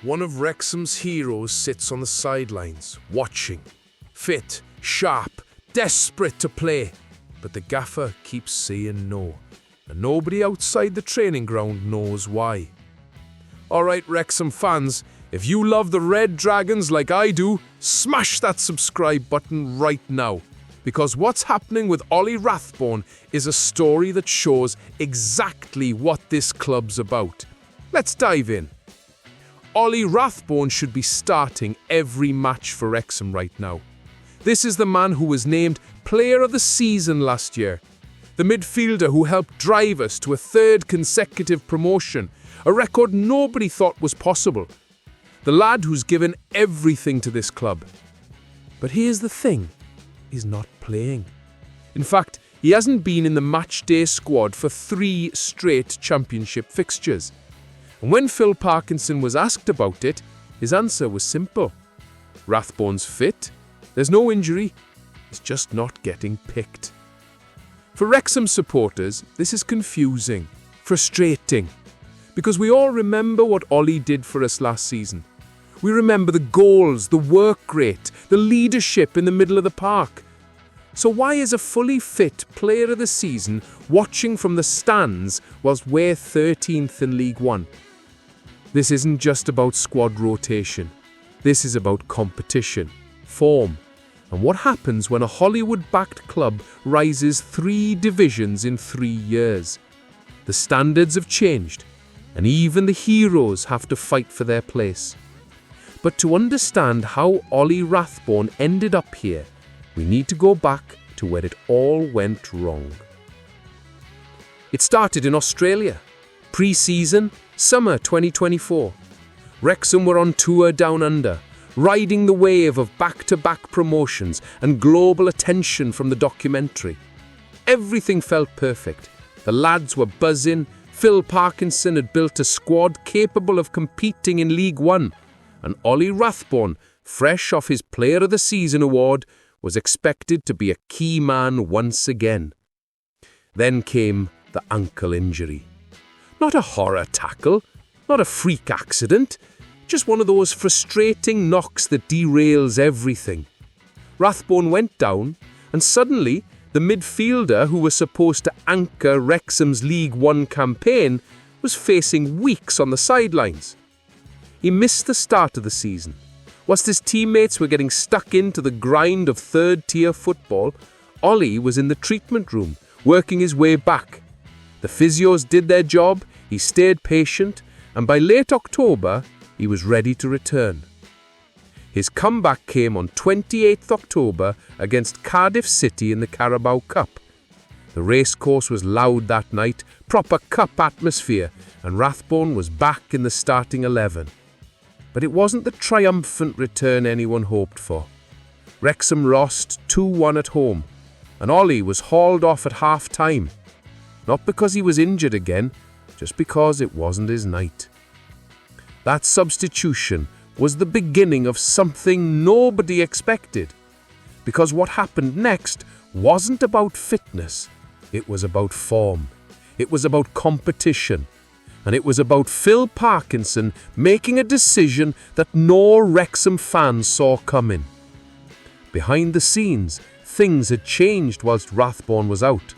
One of Wrexham's heroes sits on the sidelines, watching. Fit, sharp, desperate to play. But the gaffer keeps saying no. And nobody outside the training ground knows why. Alright, Wrexham fans, if you love the Red Dragons like I do, smash that subscribe button right now. Because what's happening with Ollie Rathbone is a story that shows exactly what this club's about. Let's dive in. Ollie Rathbone should be starting every match for Wrexham right now. This is the man who was named Player of the Season last year. The midfielder who helped drive us to a third consecutive promotion, a record nobody thought was possible. The lad who's given everything to this club. But here's the thing, he's not playing. In fact, he hasn't been in the matchday squad for 3 straight championship fixtures. And when Phil Parkinson was asked about it, his answer was simple. Rathbone's fit, there's no injury, he's just not getting picked. For Wrexham supporters, this is confusing, frustrating, because we all remember what Ollie did for us last season. We remember the goals, the work rate, the leadership in the middle of the park. So why is a fully fit player of the season watching from the stands whilst we're 13th in League One? This isn't just about squad rotation. This is about competition, form, and what happens when a Hollywood-backed club rises 3 divisions in 3 years. The standards have changed, and even the heroes have to fight for their place. But to understand how Ollie Rathbone ended up here, we need to go back to where it all went wrong. It started in Australia. Pre-season, summer 2024. Wrexham were on tour down under, riding the wave of back-to-back promotions and global attention from the documentary. Everything felt perfect. The lads were buzzing. Phil Parkinson had built a squad capable of competing in League One. And Ollie Rathbone, fresh off his Player of the Season award, was expected to be a key man once again. Then came the ankle injury. Not a horror tackle, not a freak accident, just one of those frustrating knocks that derails everything. Rathbone went down, and suddenly the midfielder who was supposed to anchor Wrexham's League One campaign was facing weeks on the sidelines. He missed the start of the season. Whilst his teammates were getting stuck into the grind of third-tier football, Ollie was in the treatment room, working his way back. The physios did their job, he stayed patient, and by late October, he was ready to return. His comeback came on 28th October against Cardiff City in the Carabao Cup. The racecourse was loud that night, proper cup atmosphere, and Rathbone was back in the starting 11. But it wasn't the triumphant return anyone hoped for. Wrexham lost 2-1 at home, and Ollie was hauled off at half-time. Not because he was injured again, just because it wasn't his night. That substitution was the beginning of something nobody expected. Because what happened next wasn't about fitness, it was about form, it was about competition, and it was about Phil Parkinson making a decision that no Wrexham fans saw coming. Behind the scenes, things had changed whilst Rathbone was out.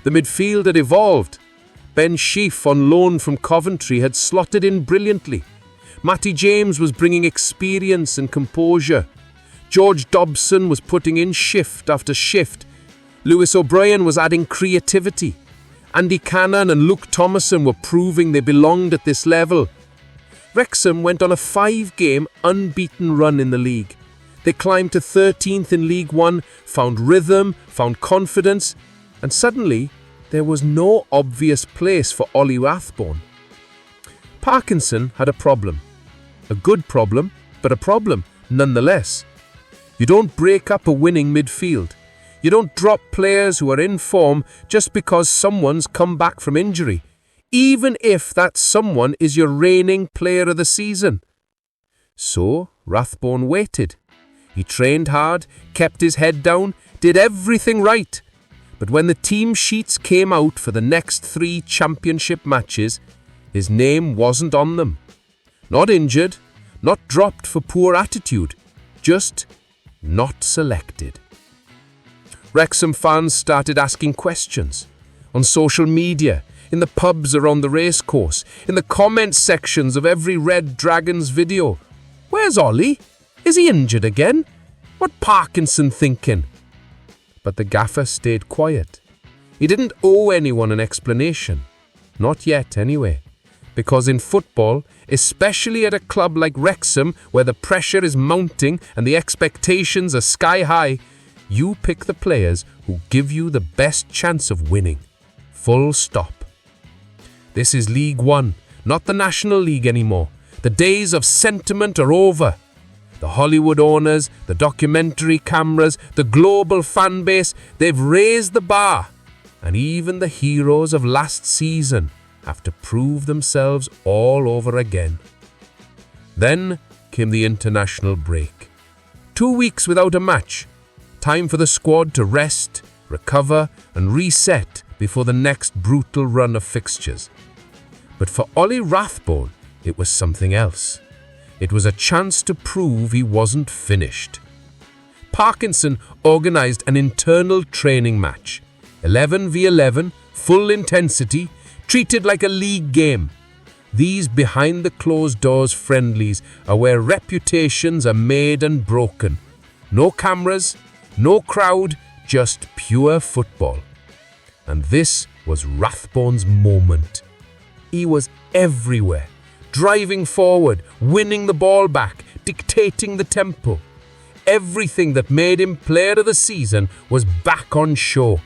The midfield had evolved. Ben Sheaf, on loan from Coventry, had slotted in brilliantly. Matty James was bringing experience and composure. George Dobson was putting in shift after shift. Lewis O'Brien was adding creativity. Andy Cannon and Luke Thomason were proving they belonged at this level. Wrexham went on a 5-game unbeaten run in the league. They climbed to 13th in League One, found rhythm, found confidence, and suddenly there was no obvious place for Ollie Rathbone. Parkinson had a problem. A good problem, but a problem nonetheless. You don't break up a winning midfield. You don't drop players who are in form just because someone's come back from injury, even if that someone is your reigning Player of the Season. So Rathbone waited. He trained hard, kept his head down, did everything right. But when the team sheets came out for the next 3 championship matches, his name wasn't on them. Not injured, Not dropped for poor attitude, just not selected. Wrexham fans started asking questions. On social media, in the pubs around the racecourse, in the comment sections of every Red Dragons video. Where's Ollie? Is he injured again? What Parkinson thinking? But the gaffer stayed quiet. He didn't owe anyone an explanation. Not yet, anyway. Because in football, especially at a club like Wrexham, where the pressure is mounting and the expectations are sky high, you pick the players who give you the best chance of winning. Full stop. This is League One, not the National League anymore. The days of sentiment are over. The Hollywood owners, the documentary cameras, the global fan base, they've raised the bar. And even the heroes of last season have to prove themselves all over again. Then came the international break. 2 weeks without a match. Time for the squad to rest, recover and reset before the next brutal run of fixtures. But for Ollie Rathbone, it was something else. It was a chance to prove he wasn't finished. Parkinson organised an internal training match. 11v11, full intensity, treated like a league game. These behind-the-closed-doors friendlies are where reputations are made and broken. No cameras, no crowd, just pure football. And this was Rathbone's moment. He was everywhere, driving forward, winning the ball back, dictating the tempo. Everything that made him player of the season was back on show.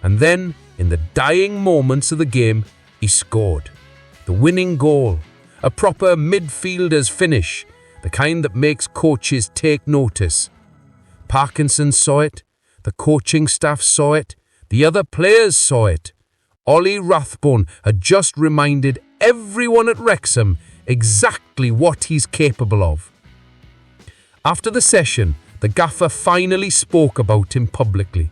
And then, in the dying moments of the game, he scored. The winning goal, a proper midfielder's finish, the kind that makes coaches take notice. Parkinson saw it, the coaching staff saw it, the other players saw it. Ollie Rathbone had just reminded everyone at Wrexham exactly what he's capable of. After the session, the gaffer finally spoke about him publicly,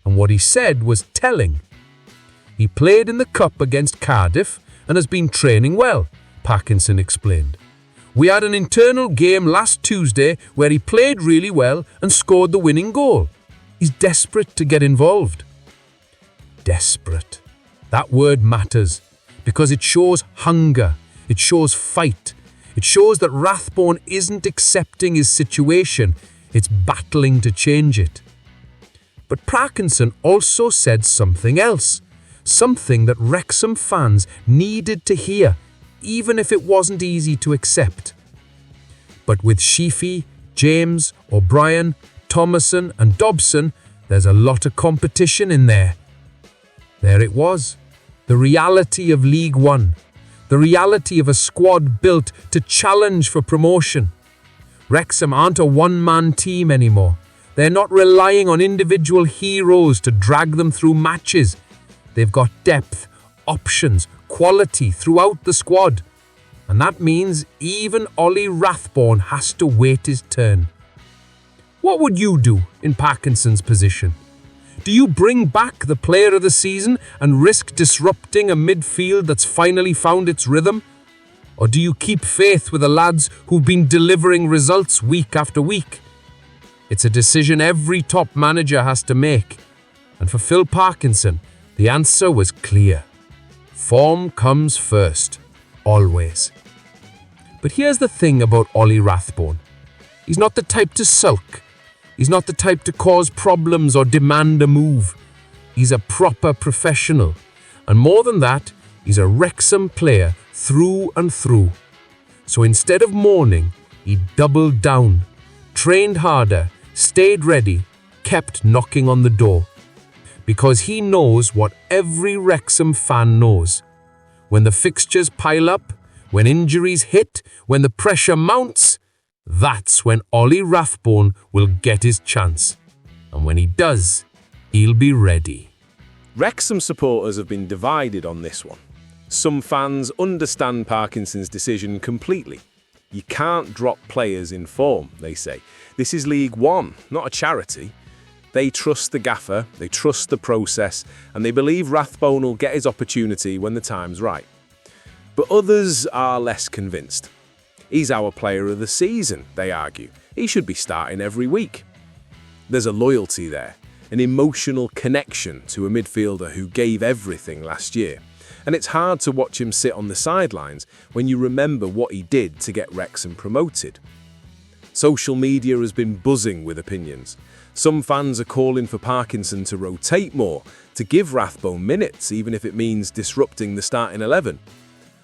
and what he said was telling. He played in the cup against Cardiff and has been training well, Parkinson explained. We had an internal game last Tuesday where he played really well and scored the winning goal. He's desperate to get involved. Desperate. That word matters because it shows hunger, it shows fight, it shows that Rathbone isn't accepting his situation, it's battling to change it. But Parkinson also said something else, something that Wrexham fans needed to hear, even if it wasn't easy to accept. But with Sheafy, James, O'Brien, Thomason and Dobson, there's a lot of competition in there. There it was, the reality of League One, the reality of a squad built to challenge for promotion. Wrexham aren't a one-man team anymore. They're not relying on individual heroes to drag them through matches. They've got depth, options, quality throughout the squad. And that means even Ollie Rathbone has to wait his turn. What would you do in Parkinson's position? Do you bring back the player of the season and risk disrupting a midfield that's finally found its rhythm? Or do you keep faith with the lads who've been delivering results week after week? It's a decision every top manager has to make. And for Phil Parkinson, the answer was clear. Form comes first, always. But here's the thing about Ollie Rathbone. He's not the type to sulk. He's not the type to cause problems or demand a move. He's a proper professional. And more than that, he's a Wrexham player through and through. So instead of mourning, he doubled down, trained harder, stayed ready, kept knocking on the door. Because he knows what every Wrexham fan knows. When the fixtures pile up, when injuries hit, when the pressure mounts, that's when Ollie Rathbone will get his chance. And when he does, he'll be ready. Wrexham supporters have been divided on this one. Some fans understand Parkinson's decision completely. You can't drop players in form, they say. This is League One, not a charity. They trust the gaffer, they trust the process, and they believe Rathbone will get his opportunity when the time's right. But others are less convinced. He's our player of the season, they argue. He should be starting every week. There's a loyalty there, an emotional connection to a midfielder who gave everything last year. And it's hard to watch him sit on the sidelines when you remember what he did to get Wrexham promoted. Social media has been buzzing with opinions. Some fans are calling for Parkinson to rotate more, to give Rathbone minutes, even if it means disrupting the starting 11.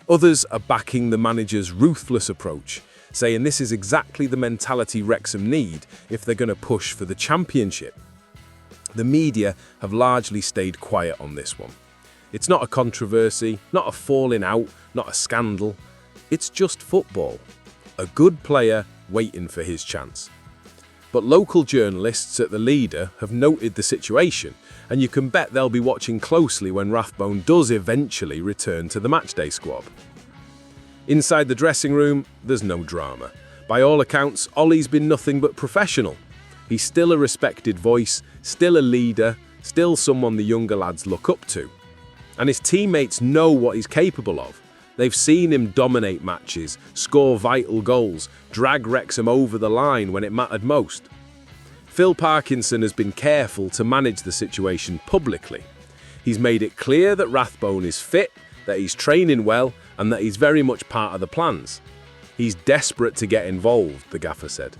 Others are backing the manager's ruthless approach, saying this is exactly the mentality Wrexham need if they're going to push for the championship. The media have largely stayed quiet on this one. It's not a controversy, not a falling out, not a scandal. It's just football. A good player waiting for his chance. But local journalists at the Leader have noted the situation, and you can bet they'll be watching closely when Rathbone does eventually return to the matchday squad. Inside the dressing room, there's no drama. By all accounts, Ollie's been nothing but professional. He's still a respected voice, still a leader, still someone the younger lads look up to. And his teammates know what he's capable of. They've seen him dominate matches, score vital goals, drag Wrexham over the line when it mattered most. Phil Parkinson has been careful to manage the situation publicly. He's made it clear that Rathbone is fit, that he's training well, and that he's very much part of the plans. He's desperate to get involved, the gaffer said.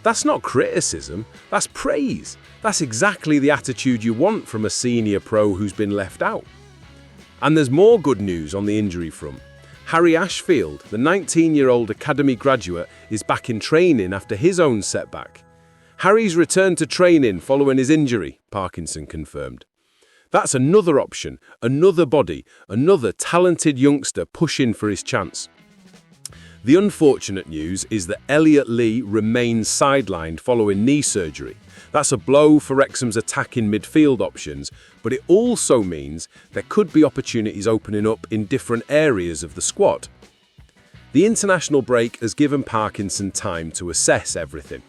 That's not criticism, that's praise. That's exactly the attitude you want from a senior pro who's been left out. And there's more good news on the injury front. Harry Ashfield, the 19-year-old academy graduate, is back in training after his own setback. Harry's returned to training following his injury, Parkinson confirmed. That's another option, another body, another talented youngster pushing for his chance. The unfortunate news is that Elliot Lee remains sidelined following knee surgery. That's a blow for Wrexham's attacking midfield options, but it also means there could be opportunities opening up in different areas of the squad. The international break has given Parkinson time to assess everything.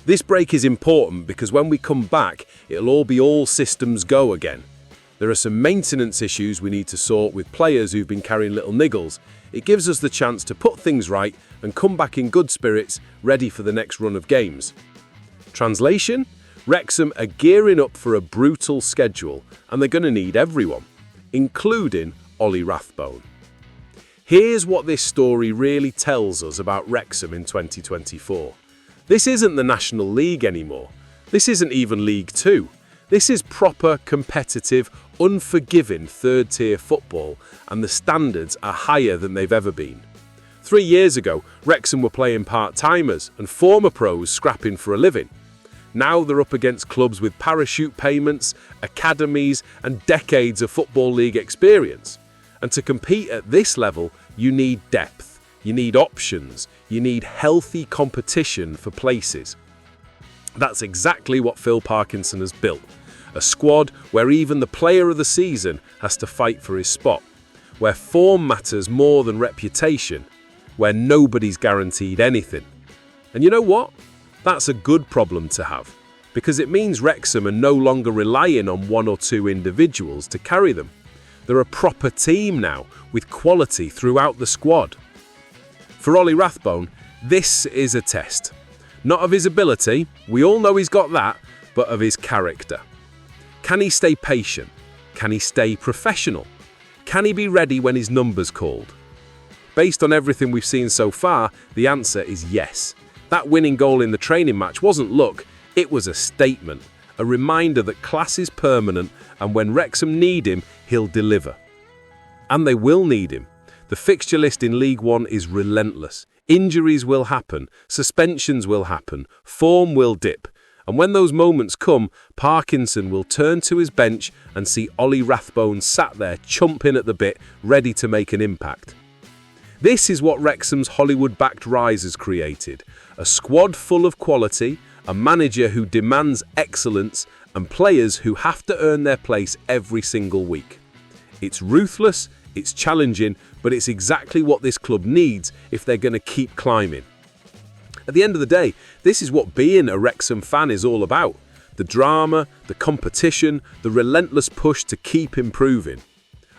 This break is important because when we come back, it'll all be all systems go again. There are some maintenance issues we need to sort with players who've been carrying little niggles. It gives us the chance to put things right and come back in good spirits, ready for the next run of games. Translation? Wrexham are gearing up for a brutal schedule and they're going to need everyone, including Ollie Rathbone. Here's what this story really tells us about Wrexham in 2024. This isn't the National League anymore. This isn't even League Two. This is proper, competitive, unforgiving third-tier football, and the standards are higher than they've ever been. 3 years ago, Wrexham were playing part-timers and former pros scrapping for a living. Now they're up against clubs with parachute payments, academies, and decades of Football League experience. And to compete at this level, you need depth, you need options, you need healthy competition for places. That's exactly what Phil Parkinson has built. A squad where even the player of the season has to fight for his spot, where form matters more than reputation, where nobody's guaranteed anything. And you know what? That's a good problem to have, because it means Wrexham are no longer relying on one or two individuals to carry them. They're a proper team now, with quality throughout the squad. For Ollie Rathbone, this is a test. Not of his ability, we all know he's got that, but of his character. Can he stay patient? Can he stay professional? Can he be ready when his number's called? Based on everything we've seen so far, the answer is yes. That winning goal in the training match wasn't luck, it was a statement, a reminder that class is permanent and when Wrexham need him, he'll deliver. And they will need him. The fixture list in League One is relentless. Injuries will happen, suspensions will happen, form will dip. And when those moments come, Parkinson will turn to his bench and see Ollie Rathbone sat there chomping at the bit, ready to make an impact. This is what Wrexham's Hollywood-backed rise has created. A squad full of quality, a manager who demands excellence, and players who have to earn their place every single week. It's ruthless, it's challenging, but it's exactly what this club needs if they're going to keep climbing. At the end of the day, this is what being a Wrexham fan is all about. The drama, the competition, the relentless push to keep improving.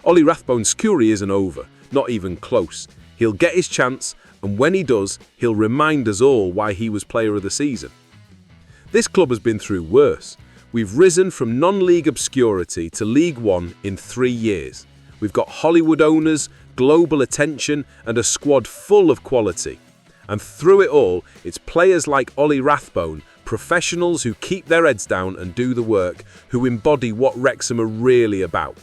Ollie Rathbone's fury isn't over, not even close. He'll get his chance, And when he does, he'll remind us all why he was Player of the Season. This club has been through worse. We've risen from non-league obscurity to League One in 3 years. We've got Hollywood owners, global attention, and a squad full of quality. And through it all, it's players like Ollie Rathbone, professionals who keep their heads down and do the work, who embody what Wrexham are really about.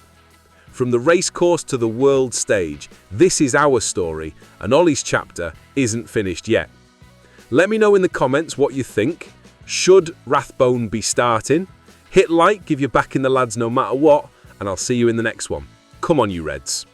From the racecourse to the world stage, this is our story, and Ollie's chapter isn't finished yet. Let me know in the comments what you think. Should Rathbone be starting? Hit like if you're backing the lads no matter what, and I'll see you in the next one. Come on, you Reds.